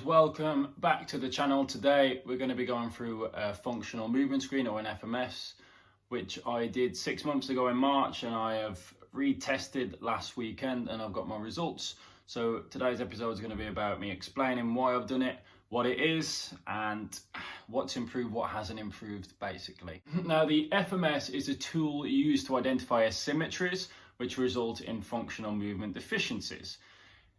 guys, welcome back to the channel. Today we're going to be going through a functional movement screen, or an FMS, which I did 6 months ago in March, and I have retested last weekend and I've got my results. So today's episode is going to be about me explaining why I've done it, what it is, and what's improved, what hasn't improved, basically. Now, the FMS is a tool used to identify asymmetries which result in functional movement deficiencies.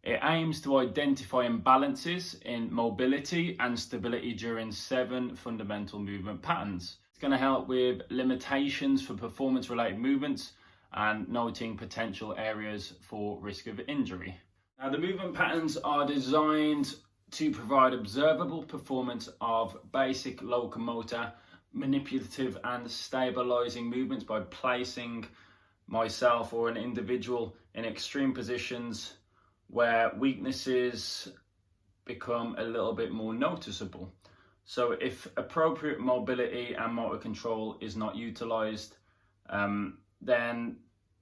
It aims to identify imbalances in mobility and stability during 7 fundamental movement patterns. It's going to help with limitations for performance-related movements and noting potential areas for risk of injury. Now, the movement patterns are designed to provide observable performance of basic locomotor, manipulative and stabilizing movements by placing myself or an individual in extreme positions where weaknesses become a little bit more noticeable. So if appropriate mobility and motor control is not utilized, then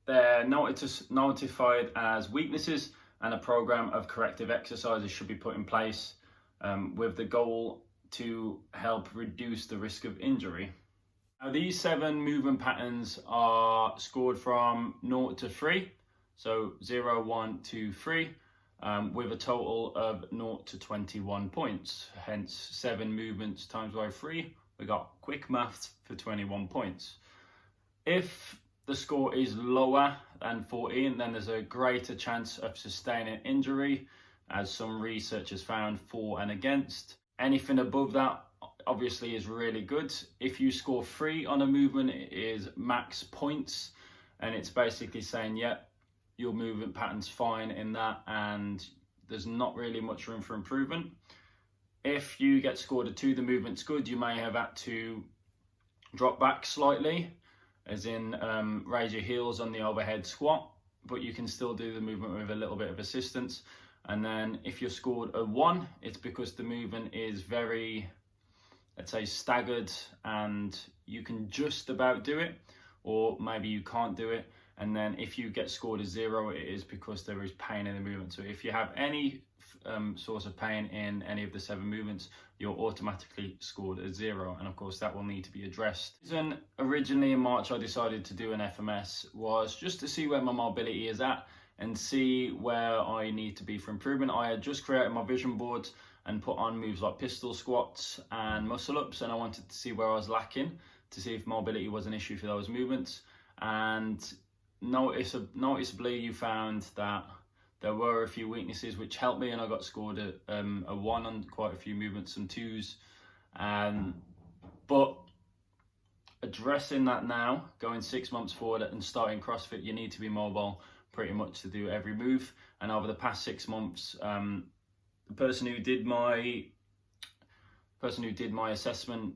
they're notified as weaknesses, and a program of corrective exercises should be put in place with the goal to help reduce the risk of injury. Now, these 7 movement patterns are scored from 0 to 3. So 0, 1, 2, 3, with a total of 0 to 21 points. Hence 7 movements times by 3. We got quick maths for 21 points. If the score is lower than 14, then there's a greater chance of sustaining injury, as some research has found for and against. Anything above that obviously is really good. If you score 3 on a movement, it is max points, and it's basically saying, yep, your movement pattern's fine in that, and there's not really much room for improvement. If you get scored a 2, the movement's good, you may have had to drop back slightly, as in raise your heels on the overhead squat, but you can still do the movement with a little bit of assistance. And then if you're scored a 1, it's because the movement is very, let's say, staggered, and you can just about do it, or maybe you can't do it. And then if you get scored a 0, it is because there is pain in the movement. So if you have any source of pain in any of the 7 movements, you're automatically scored a 0. And of course, that will need to be addressed. The reason originally in March I decided to do an FMS was just to see where my mobility is at and see where I need to be for improvement. I had just created my vision board and put on moves like pistol squats and muscle ups, and I wanted to see where I was lacking, to see if mobility was an issue for those movements. And noticeably you found that there were a few weaknesses which helped me, and I got scored a 1 on quite a few movements, some 2s. But addressing that now, going 6 months forward and starting CrossFit, you need to be mobile pretty much to do every move. And over the past 6 months, the person who did my assessment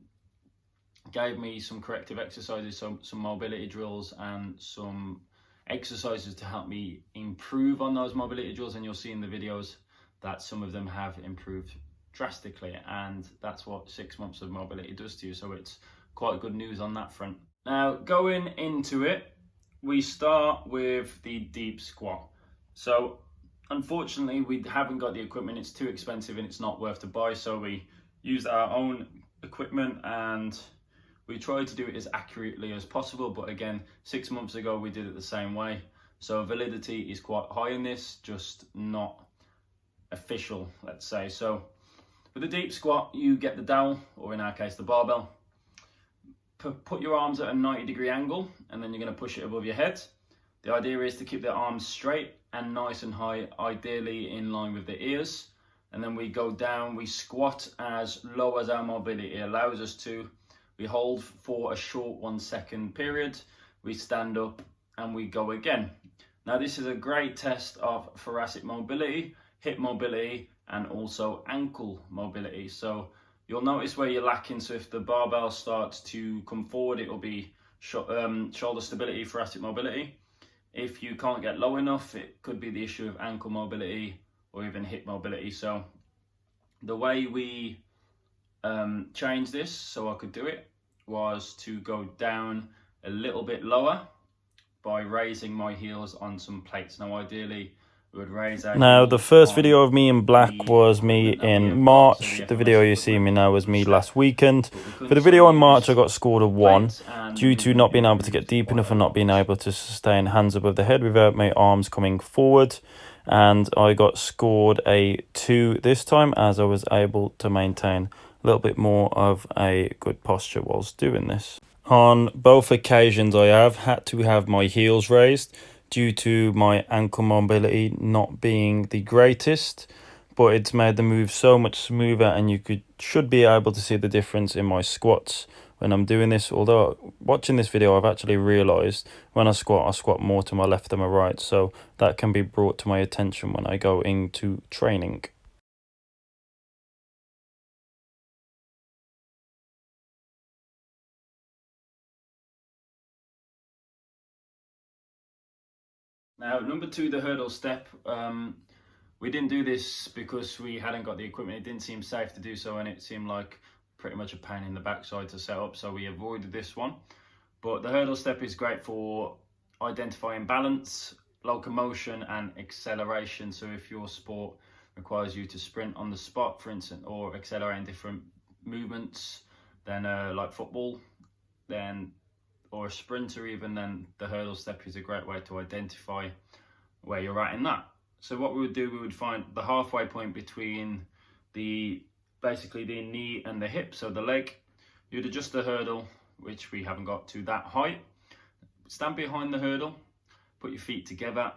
gave me some corrective exercises, some mobility drills and some exercises to help me improve on those mobility drills, and you'll see in the videos that some of them have improved drastically, and that's what 6 months of mobility does to you. So it's quite good news on that front. Now, going into it, we start with the deep squat. So unfortunately we haven't got the equipment, it's too expensive and it's not worth to buy, so we used our own equipment and we tried to do it as accurately as possible. But again, 6 months ago we did it the same way, so validity is quite high in this, just not official, let's say. So with the deep squat, you get the dowel, or in our case the barbell, put your arms at a 90-degree angle, and then you're going to push it above your head. The idea is to keep the arms straight and nice and high, ideally in line with the ears. And then we go down, we squat as low as our mobility allows us to. We hold for a short 1 second period, we stand up and we go again. Now, this is a great test of thoracic mobility, hip mobility, and also ankle mobility. So you'll notice where you're lacking. So if the barbell starts to come forward, it will be shoulder stability, thoracic mobility. If you can't get low enough, it could be the issue of ankle mobility or even hip mobility. So the way we changed this so I could do it was to go down a little bit lower by raising my heels on some plates. Now, ideally We would raise our Now, heel the first on video of me in black the was me equipment that we in have got, March. so The the video FMS you see me equipment, now was me step. last weekend. But we For couldn't the still video in March, I use got scored a 1 weights and due to movement not being able to get improved deep quite enough a and not lot. being able to sustain hands above the head without my arms coming forward. And I got scored a 2 this time, as I was able to maintain a little bit more of a good posture whilst doing this. On both occasions, I have had to have my heels raised due to my ankle mobility not being the greatest, but it's made the move so much smoother, and you should be able to see the difference in my squats when I'm doing this. Although watching this video, I've actually realized when I squat more to my left than my right, so that can be brought to my attention when I go into training. Now, number 2, the hurdle step. We didn't do this because we hadn't got the equipment. It didn't seem safe to do so, and it seemed like pretty much a pain in the backside to set up, so we avoided this one. But the hurdle step is great for identifying balance, locomotion, and acceleration. So if your sport requires you to sprint on the spot, for instance, or accelerating different movements, then like football, then or a sprinter even, then the hurdle step is a great way to identify where you're at in that. So what we would do, we would find the halfway point between basically the knee and the hip, so the leg. You'd adjust the hurdle, which we haven't got to that height. Stand behind the hurdle, put your feet together,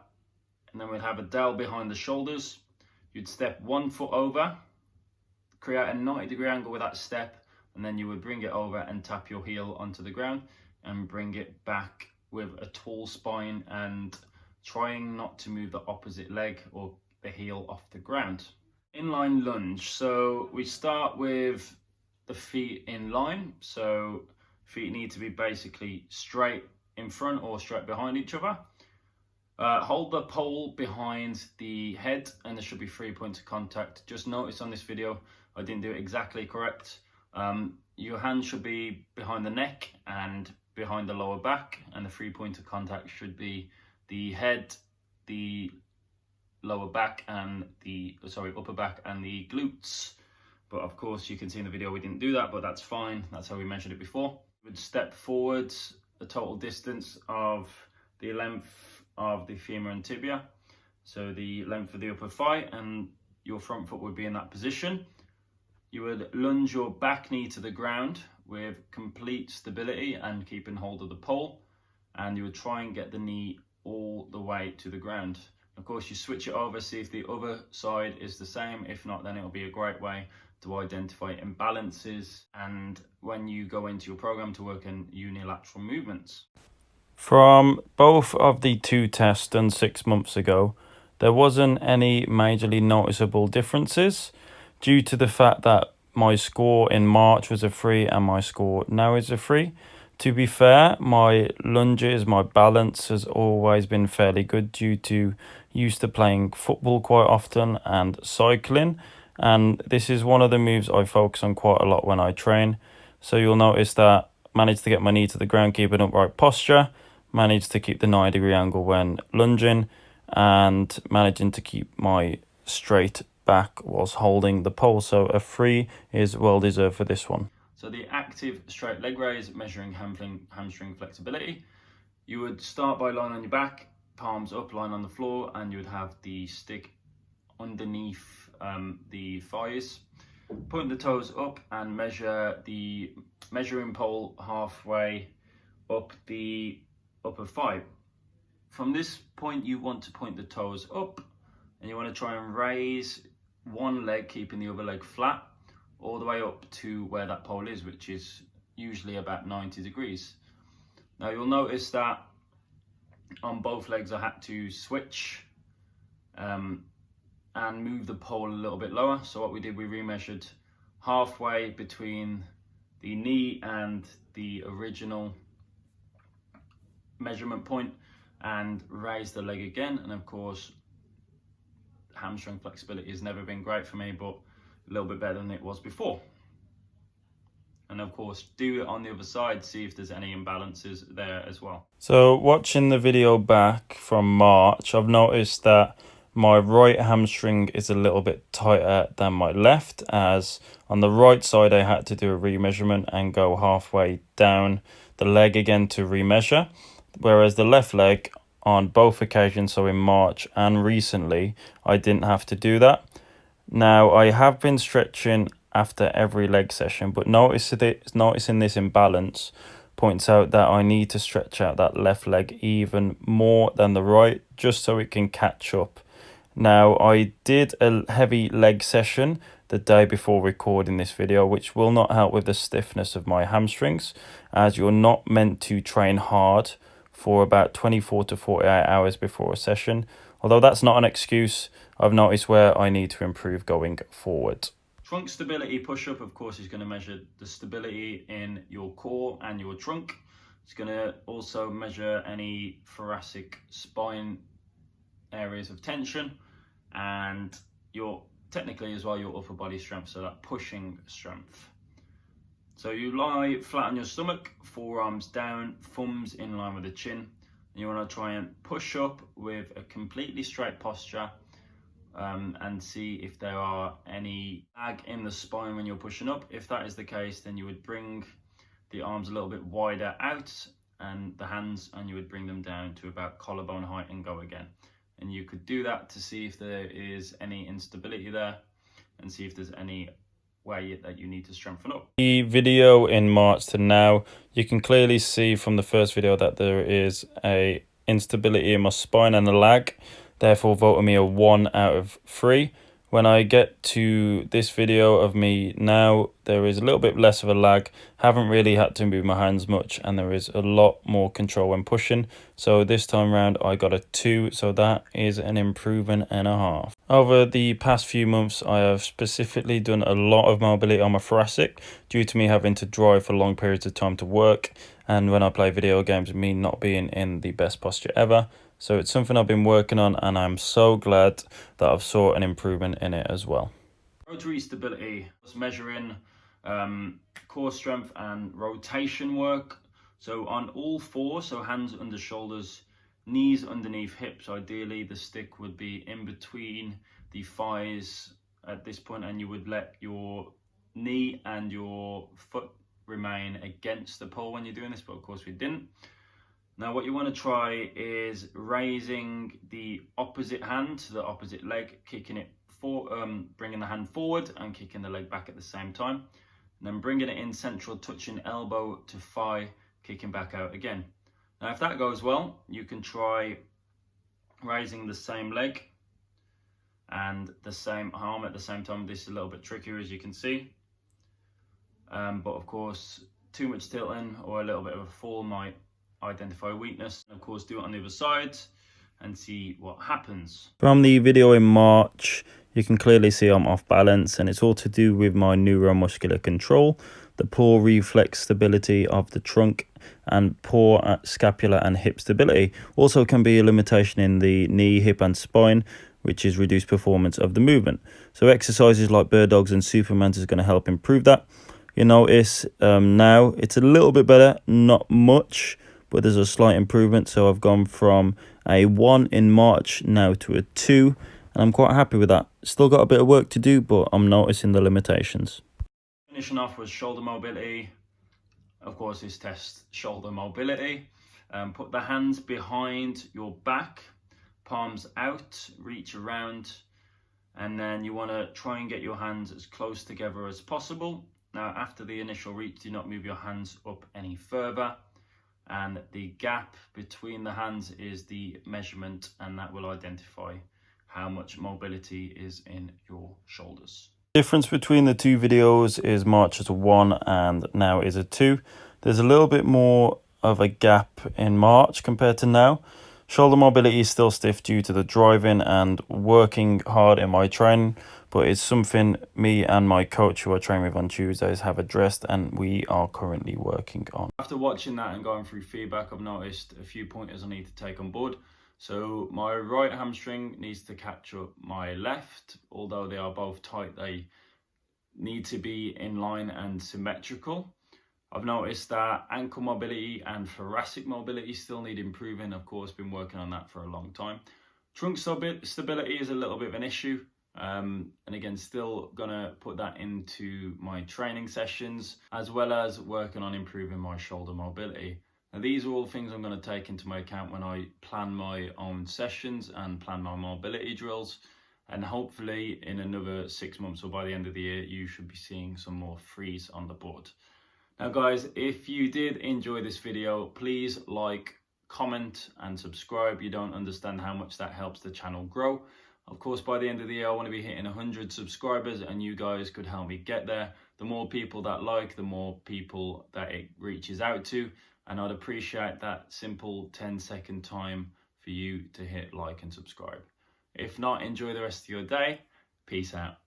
and then we'd have a dowel behind the shoulders. You'd step 1 foot over, create a 90-degree angle with that step, and then you would bring it over and tap your heel onto the ground and bring it back with a tall spine and trying not to move the opposite leg or the heel off the ground. Inline lunge. So we start with the feet in line. So feet need to be basically straight in front or straight behind each other. Hold the pole behind the head and there should be 3 points of contact. Just notice on this video, I didn't do it exactly correct. Your hand should be behind the neck and behind the lower back, and the 3 points of contact should be the head, the lower back, and upper back and the glutes. But of course you can see in the video we didn't do that, but that's fine. That's how we measured it before. We'd step forwards the total distance of the length of the femur and tibia. So the length of the upper thigh, and your front foot would be in that position. You would lunge your back knee to the ground with complete stability and keeping hold of the pole, and you would try and get the knee all the way to the ground. Of course, you switch it over, see if the other side is the same. If not, then it'll be a great way to identify imbalances and when you go into your program to work in unilateral movements. From both of the 2 tests done 6 months ago, there wasn't any majorly noticeable differences due to the fact that my score in March was a 3 and my score now is a 3. To be fair, my lunges, my balance has always been fairly good due to used to playing football quite often and cycling. And this is one of the moves I focus on quite a lot when I train. So you'll notice that I managed to get my knee to the ground, keep an upright posture, managed to keep the 90-degree angle when lunging, and managing to keep my straight back whilst holding the pole. So a 3 is well deserved for this one. So the active straight leg raise, measuring hamstring flexibility. You would start by lying on your back, palms up, lying on the floor, and you would have the stick underneath the thighs. Point the toes up and measure the measuring pole halfway up the upper thigh. From this point, you want to point the toes up, and you want to try and raise one leg, keeping the other leg flat, all the way up to where that pole is, which is usually about 90 degrees. Now you'll notice that on both legs I had to switch and move the pole a little bit lower. So what we did, we remeasured halfway between the knee and the original measurement point and raised the leg again. And of course, hamstring flexibility has never been great for me, but a little bit better than it was before. And of course, do it on the other side, see if there's any imbalances there as well. So watching the video back from March, I've noticed that my right hamstring is a little bit tighter than my left, as on the right side I had to do a remeasurement and go halfway down the leg again to remeasure, whereas the left leg on both occasions, so in March and recently, I didn't have to do that. Now, I have been stretching after every leg session, but noticing this imbalance points out that I need to stretch out that left leg even more than the right, just so it can catch up. Now, I did a heavy leg session the day before recording this video, which will not help with the stiffness of my hamstrings, as you're not meant to train hard for about 24 to 48 hours before a session. Although that's not an excuse, I've noticed where I need to improve going forward. Trunk stability push-up, of course, is going to measure the stability in your core and your trunk. It's going to also measure any thoracic spine areas of tension, and your technically as well your upper body strength, so that pushing strength. So you lie flat on your stomach, forearms down, thumbs in line with the chin, and you want to try and push up with a completely straight posture, and see if there are any lag in the spine when you're pushing up. If that is the case, then you would bring the arms a little bit wider out and the hands, and you would bring them down to about collarbone height and go again. And you could do that to see if there is any instability there and see if there's any way that you need to strengthen up. The video in March to now, you can clearly see from the first video that there is a instability in my spine and a lag, therefore voting me a 1 out of 3. When I get to this video of me now, there is a little bit less of a lag, haven't really had to move my hands much, and there is a lot more control when pushing. So this time around I got a 2, so that is an improvement and a half. Over the past few months, I have specifically done a lot of mobility on my thoracic due to me having to drive for long periods of time to work, and when I play video games, me not being in the best posture ever. So it's something I've been working on, and I'm so glad that I've saw an improvement in it as well. Rotary stability was measuring core strength and rotation work. So on all four, so hands under shoulders, knees underneath hips. Ideally, the stick would be in between the thighs at this point, and you would let your knee and your foot remain against the pole when you're doing this, but of course we didn't. Now what you want to try is raising the opposite hand to the opposite leg, kicking it bringing the hand forward and kicking the leg back at the same time, and then bringing it in central, touching elbow to thigh, kicking back out again. Now if that goes well, you can try raising the same leg and the same arm at the same time. This is a little bit trickier, as you can see, but of course too much tilting or a little bit of a fall might identify weakness. And of course do it on the other side and see what happens. From the video in March, you can clearly see I'm off balance, and it's all to do with my neuromuscular control, the poor reflex stability of the trunk, and poor scapular and hip stability. Also can be a limitation in the knee, hip and spine, which is reduced performance of the movement. So exercises like bird dogs and Superman is going to help improve that. You notice now it's a little bit better, not much, but there's a slight improvement. So I've gone from a 1 in March now to a 2, and I'm quite happy with that. Still got a bit of work to do, but I'm noticing the limitations. Finishing off with shoulder mobility. Of course, this tests shoulder mobility. Put the hands behind your back, palms out, reach around, and then you want to try and get your hands as close together as possible. Now after the initial reach, do not move your hands up any further, and the gap between the hands is the measurement, and that will identify how much mobility is in your shoulders. Difference between the two videos is March is a 1 and now is a 2. There's a little bit more of a gap in March compared to now. Shoulder mobility is still stiff due to the driving and working hard in my training, but it's something me and my coach, who I train with on Tuesdays, have addressed and we are currently working on. After watching that and going through feedback, I've noticed a few pointers I need to take on board. So my right hamstring needs to catch up my left. Although they are both tight, they need to be in line and symmetrical. I've noticed that ankle mobility and thoracic mobility still need improving. Of course, been working on that for a long time. Trunk stability is a little bit of an issue. And again, still gonna put that into my training sessions, as well as working on improving my shoulder mobility. Now, these are all things I'm going to take into my account when I plan my own sessions and plan my mobility drills. And hopefully in another 6 months or by the end of the year, you should be seeing some more frees on the board. Now guys, if you did enjoy this video, please like, comment and subscribe. You don't understand how much that helps the channel grow. Of course, by the end of the year, I want to be hitting 100 subscribers, and you guys could help me get there. The more people that like, the more people that it reaches out to. And I'd appreciate that simple 10-second time for you to hit like and subscribe. If not, enjoy the rest of your day. Peace out.